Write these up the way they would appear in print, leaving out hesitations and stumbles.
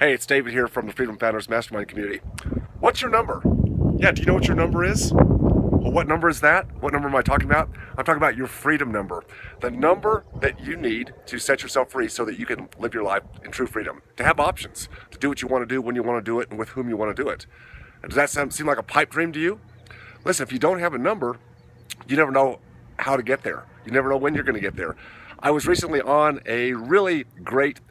Hey, it's David here from the Freedom Founders Mastermind community. What's your number? Yeah, do you know what your number is? Well, what number is that? What number am I talking about? I'm talking about your freedom number. The number that you need to set yourself free so that you can live your life in true freedom. To have options, to do what you want to do, when you want to do it, and with whom you want to do it. And does that seem like a pipe dream to you? Listen, if you don't have a number, you never know how to get there. You never know when you're going to get there. I was recently on a really great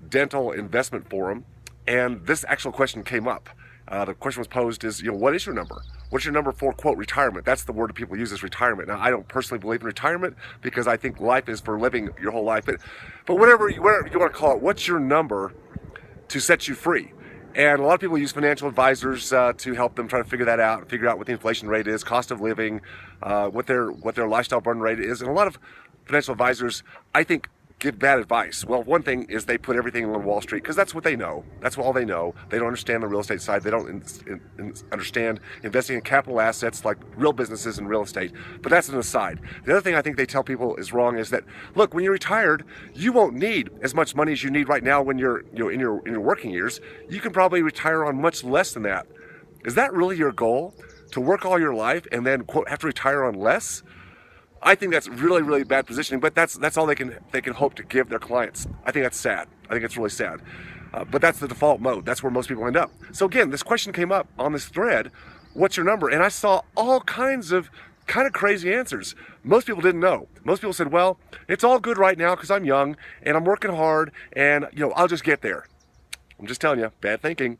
dental investment forum, and this actual question came up. The question was posed is, what is your number? What's your number for, quote, retirement? That's the word that people use, is retirement. Now, I don't personally believe in retirement because I think life is for living your whole life. But whatever you want to call it, what's your number to set you free? And a lot of people use financial advisors to help them try to figure that out, figure out what the inflation rate is, cost of living, what their lifestyle burn rate is. And a lot of financial advisors, I think, give bad advice. Well, one thing is they put everything on Wall Street because that's what they know. That's all they know. They don't understand the real estate side. They don't understand investing in capital assets like real businesses and real estate. But that's an aside. The other thing I think they tell people is wrong is that, look, when you're retired, you won't need as much money as you need right now when you're in your working years. You can probably retire on much less than that. Is that really your goal? To work all your life and then, quote, have to retire on less? I think that's really, really bad positioning, but that's all they can hope to give their clients. I think that's sad. I think it's really sad. But that's the default mode. That's where most people end up. So again, this question came up on this thread, what's your number? And I saw all kinds of kind of crazy answers. Most people didn't know. Most people said, well, it's all good right now because I'm young and I'm working hard and I'll just get there. I'm just telling you, bad thinking.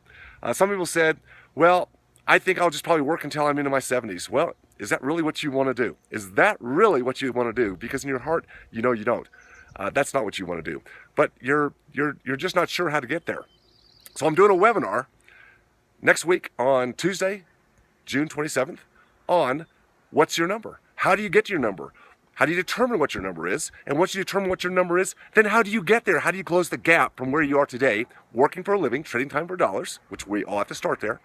Some people said, well, I think I'll just probably work until I'm into my 70s. Well, is that really what you want to do? Is that really what you want to do? Because in your heart, you know you don't. That's not what you want to do. But you're just not sure how to get there. So I'm doing a webinar next week on Tuesday, June 27th, on what's your number? How do you get to your number? How do you determine what your number is? And once you determine what your number is, then how do you get there? How do you close the gap from where you are today, working for a living, trading time for dollars, which we all have to start there,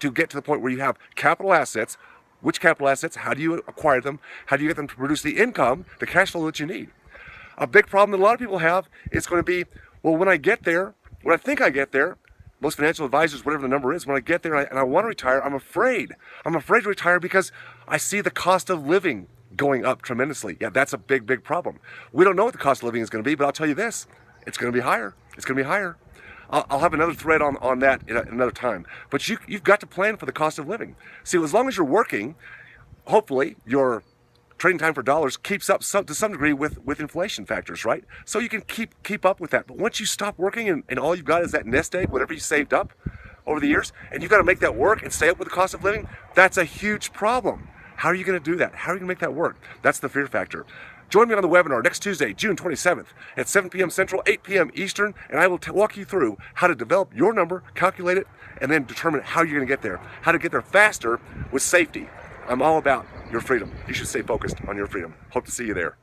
to get to the point where you have capital assets. Which capital assets? How do you acquire them? How do you get them to produce the income, the cash flow that you need? A big problem that a lot of people have is going to be, well, when I get there, when I think I get there, most financial advisors, whatever the number is, when I get there and I want to retire, I'm afraid. I'm afraid to retire because I see the cost of living going up tremendously. Yeah, that's a big, big problem. We don't know what the cost of living is going to be, but I'll tell you this, it's going to be higher. It's going to be higher. I'll have another thread on that in another time. But you've got to plan for the cost of living. See, as long as you're working, hopefully your trading time for dollars keeps up to some degree with inflation factors, right? So you can keep up with that. But once you stop working and all you've got is that nest egg, whatever you saved up over the years, and you've got to make that work and stay up with the cost of living, that's a huge problem. How are you going to do that? How are you going to make that work? That's the fear factor. Join me on the webinar next Tuesday, June 27th at 7 p.m. Central, 8 p.m. Eastern, and I will walk you through how to develop your number, calculate it, and then determine how you're going to get there, how to get there faster with safety. I'm all about your freedom. You should stay focused on your freedom. Hope to see you there.